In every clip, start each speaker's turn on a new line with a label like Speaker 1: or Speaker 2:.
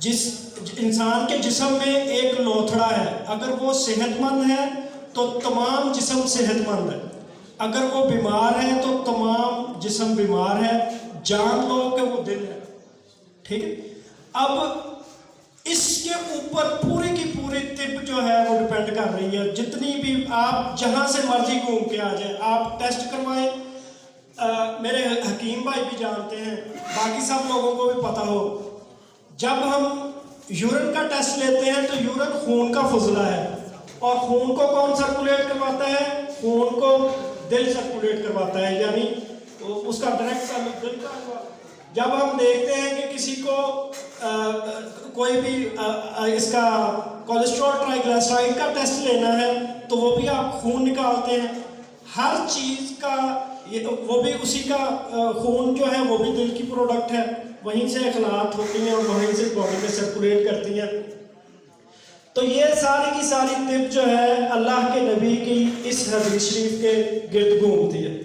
Speaker 1: جس انسان کے جسم میں ایک لوتھڑا ہے، اگر وہ صحت مند ہے تو تمام جسم صحت مند ہے، اگر وہ بیمار ہے تو تمام جسم بیمار ہے، جان لو کہ وہ دل ہے، ٹھیک ہے۔ اب اس کے اوپر پوری کی پوری طب جو ہے وہ ڈپینڈ کر رہی ہے، جتنی بھی آپ جہاں سے مرضی گھوم کے آ جائیں، آپ ٹیسٹ کروائیں، میرے حکیم بھائی بھی جانتے ہیں، باقی سب لوگوں کو بھی پتہ ہو، جب ہم یورین کا ٹیسٹ لیتے ہیں تو یورین خون کا فضلہ ہے، اور خون کو کون سرکولیٹ کرواتا ہے؟ خون کو دل سرکولیٹ کرواتا ہے، یعنی اس کا ڈائریکٹ تعلق دل کا ہوا۔ جب ہم دیکھتے ہیں کہ کسی کو کوئی بھی اس کا کولیسٹرول ٹرائیگلیسرائڈ کا ٹیسٹ لینا ہے تو وہ بھی آپ خون نکالتے ہیں، ہر چیز کا وہ بھی اسی کا خون جو ہے وہ بھی دل کی پروڈکٹ ہے، وہیں سے اخلاق ہوتی ہیں اور وہیں سے باڈی میں سرکولیٹ کرتی ہیں۔ تو یہ ساری کی ساری طب جو ہے اللہ کے نبی کی اس حدیث شریف کے گرد گھومتی ہے،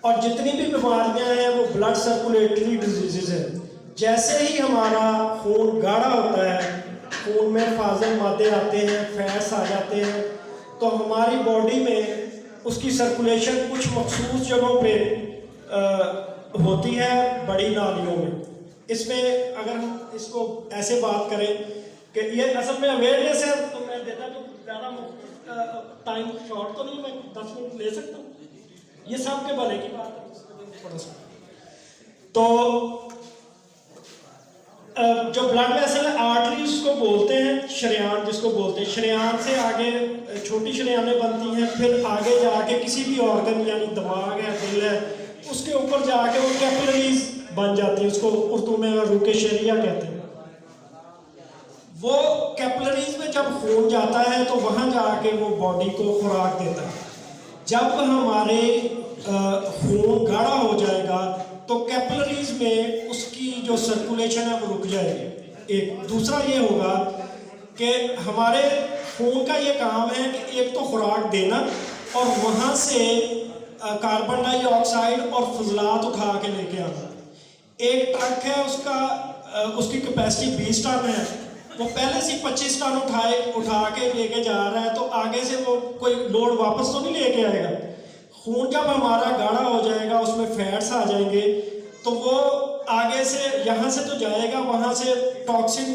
Speaker 1: اور جتنی بھی بیماریاں ہیں وہ بلڈ سرکولیٹری ڈیزیزز ہیں۔ جیسے ہی ہمارا خون گاڑھا ہوتا ہے، خون میں فاضل مادے آتے ہیں، فیٹس آ جاتے ہیں، تو ہماری باڈی میں اس کی سرکولیشن کچھ مخصوص جگہوں پہ ہوتی ہے، بڑی نالیوں میں۔ اس میں اگر ہم اس کو ایسے بات کریں کہ یہ اصل میں اویئرنیس ہے، تو میں دیتا کہ زیادہ ٹائم شارٹ تو نہیں، میں 10 منٹ لے سکتا ہوں، یہ سب کے بھلے کی بات ہے۔ تو جو بلڈ ویسل ہے، آرٹری اس کو بولتے ہیں، شریان جس کو بولتے ہیں، شریان سے آگے چھوٹی شریانیں بنتی ہیں، پھر آگے جا کے کسی بھی آرگن یعنی دماغ ہے، دل ہے، اس کے اوپر جا کے وہ کیپلریز بن جاتی ہیں، اس کو اردو میں روک شریعہ کہتے ہیں۔ وہ کیپلریز میں جب خون جاتا ہے تو وہاں جا کے وہ باڈی کو خوراک دیتا ہے۔ جب ہمارے خون گاڑھا ہو جائے گا تو کیپلریز میں اس کی جو سرکولیشن ہے وہ رک جائے گی۔ ایک دوسرا یہ ہوگا کہ ہمارے خون کا یہ کام ہے کہ ایک تو خوراک دینا اور وہاں سے کاربن ڈائی آکسائڈ اور فضلات اٹھا کے لے کے آنا۔ ایک ٹرک ہے، اس کی کیپیسٹی 20 ٹن ہے، وہ پہلے سے 25 ٹن اٹھا کے لے کے جا رہا ہے، تو آگے سے وہ کوئی لوڈ واپس تو نہیں لے کے آئے گا۔ خون جب ہمارا گاڑھا ہو جائے گا، اس میں فیٹس آ جائیں گے، تو وہ آگے سے یہاں سے تو جائے گا، وہاں سے ٹاکسن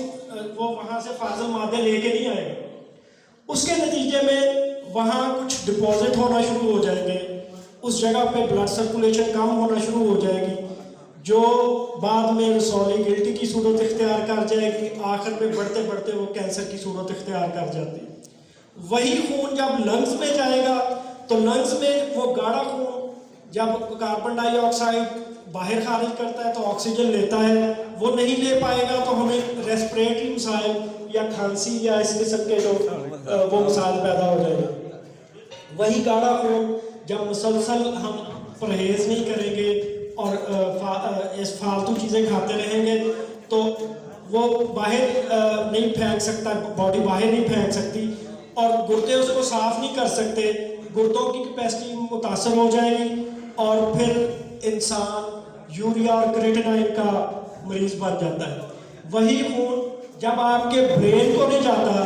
Speaker 1: وہ وہاں سے فاضل مادے لے کے نہیں آئے گا۔ اس کے نتیجے میں وہاں کچھ ڈپازٹ ہونا شروع ہو جائیں گے، اس جگہ پہ بلڈ سرکولیشن کم ہونا شروع ہو جائے گی، جو بعد میں رسولی گلٹی کی صورت اختیار کر جائے گی، آخر میں بڑھتے بڑھتے وہ کینسر کی صورت اختیار کر جاتی ہے۔ وہی خون جب لنگز میں جائے گا تو لنگز میں وہ گاڑھا خون جب کاربن ڈائی آکسائڈ باہر خارج کرتا ہے تو آکسیجن لیتا ہے، وہ نہیں لے پائے گا تو ہمیں ریسپریٹری مسائل یا کھانسی یا اس قسم کے جو وہ مسائل پیدا ہو جائیں گے۔ وہی گاڑھا خون جب مسلسل ہم پرہیز نہیں کریں گے اور فالتو چیزیں کھاتے رہیں گے تو وہ باہر نہیں پھینک سکتا، باڈی باہر نہیں پھینک سکتی، اور گردے اس کو صاف نہیں کر سکتے، گردوں کی کیپیسٹی متاثر ہو جائے گی، اور پھر انسان یوریا اور کریٹینائن کا مریض بن جاتا ہے۔ وہی خون جب آپ کے برین کو نہیں جاتا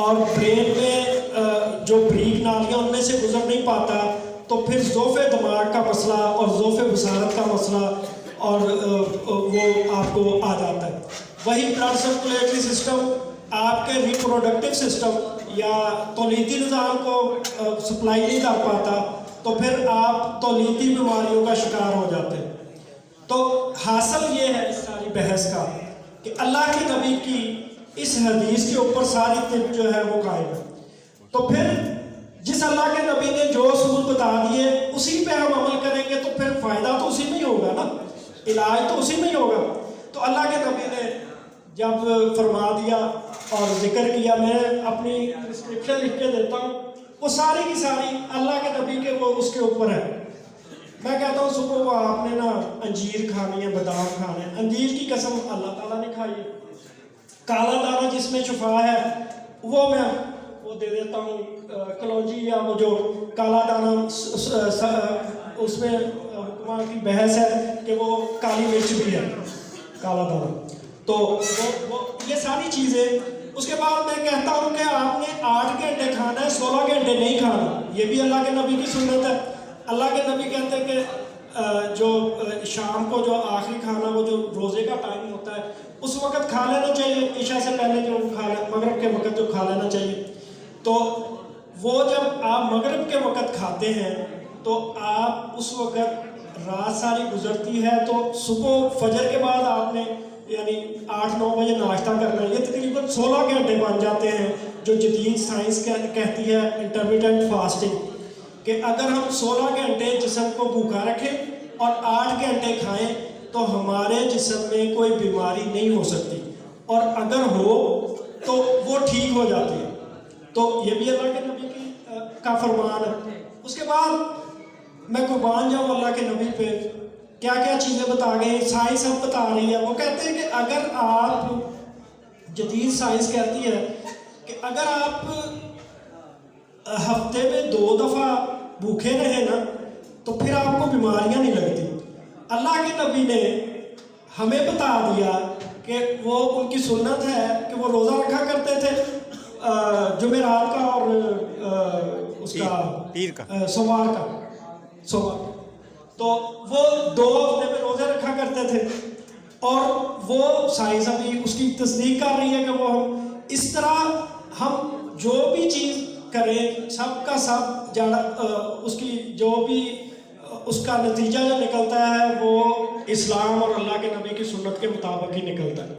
Speaker 1: اور برین میں جو بریک نالیاں ان میں سے گزر نہیں پاتا، تو پھر ضعف دماغ کا مسئلہ اور ضعف بصارت کا مسئلہ اور وہ آپ کو آ جاتا ہے۔ وہی بلڈ سرکولیٹری سسٹم آپ کے ریپروڈکٹیو سسٹم یا تولیدی نظام کو سپلائی نہیں کر پاتا، تو پھر آپ تولیدی بیماریوں کا شکار ہو جاتے ہیں۔ تو حاصل یہ ہے اس ساری بحث کا کہ اللہ کے نبی کی اس حدیث کے اوپر ساری طب جو ہے وہ قائم ہے۔ تو پھر جس اللہ کے نبی نے جو اصول بتا دیے اسی پہ ہم عمل کریں گے تو پھر فائدہ تو اسی میں ہی ہوگا نا، علاج تو اسی میں ہی ہوگا۔ تو اللہ کے نبی نے جب فرما دیا اور ذکر کیا، میں اپنی پرسکرپشن لکھ کے دیتا ہوں، وہ ساری کی ساری اللہ کے نبی کے وہ اس کے اوپر ہے۔ میں کہتا ہوں صبح کو آپ نے نا انجیر کھانی ہے، بادام کھانے ہیں، انجیر کی قسم اللہ تعالیٰ نے کھائی ہے، کالا دانہ جس میں شفا ہے وہ میں وہ دے دیتا ہوں، کلونجی یا وہ جو کالا دانہ اس میں حکمہ کی بحث ہے کہ وہ کالی مرچ بھی ہے کالا دانہ، تو وہ یہ ساری چیزیں. اس کے بعد میں کہتا ہوں کہ آپ نے 8 گھنٹے کھانا ہے، 16 گھنٹے نہیں کھانا. یہ بھی اللہ کے نبی کی سنت ہے. اللہ کے نبی کہتے ہیں کہ جو شام کو جو آخری کھانا، وہ جو روزے کا ٹائم ہوتا ہے، اس وقت کھا لینا چاہیے. عشاء سے پہلے جو مغرب کے وقت جو کھا لینا چاہیے. تو وہ جب آپ مغرب کے وقت کھاتے ہیں تو آپ اس وقت رات ساری گزرتی ہے، تو صبح فجر کے بعد آپ نے یعنی 8-9 بجے ناشتہ کرنا ہے. یہ تقریباً 16 گھنٹے بن جاتے ہیں، جو جدید سائنس کہتی ہے انٹرمیٹنٹ فاسٹنگ، کہ اگر ہم 16 گھنٹے جسم کو بھوکا رکھیں اور 8 گھنٹے کھائیں تو ہمارے جسم میں کوئی بیماری نہیں ہو سکتی، اور اگر ہو تو وہ ٹھیک ہو جاتی ہے. تو یہ بھی اللہ کے نبی کا فرمان ہے. اس کے بعد میں قربان جاؤں اللہ کے نبی پہ، کیا کیا چیزیں بتا گئے، سائنس اب بتا رہی ہے. وہ کہتے ہیں کہ اگر آپ، جدید سائنس کہتی ہے کہ اگر آپ ہفتے میں 2 دفعہ بھوکے رہے نا تو پھر آپ کو بیماریاں نہیں لگتی. اللہ کے نبی نے ہمیں بتا دیا کہ وہ ان کی سنت ہے کہ وہ روزہ رکھا کرتے تھے جمعرات کا اور اس کا
Speaker 2: پیر کا،
Speaker 1: سوموار کا. تو وہ 2 ہفتے میں روزے رکھا کرتے تھے، اور وہ سائنس ابھی اس کی تصدیق کر رہی ہے کہ وہ اس طرح ہم جو بھی چیز کریں سب کا سب اس کی جو بھی اس کا نتیجہ جو نکلتا ہے وہ اسلام اور اللہ کے نبی کی سنت کے مطابق ہی نکلتا ہے.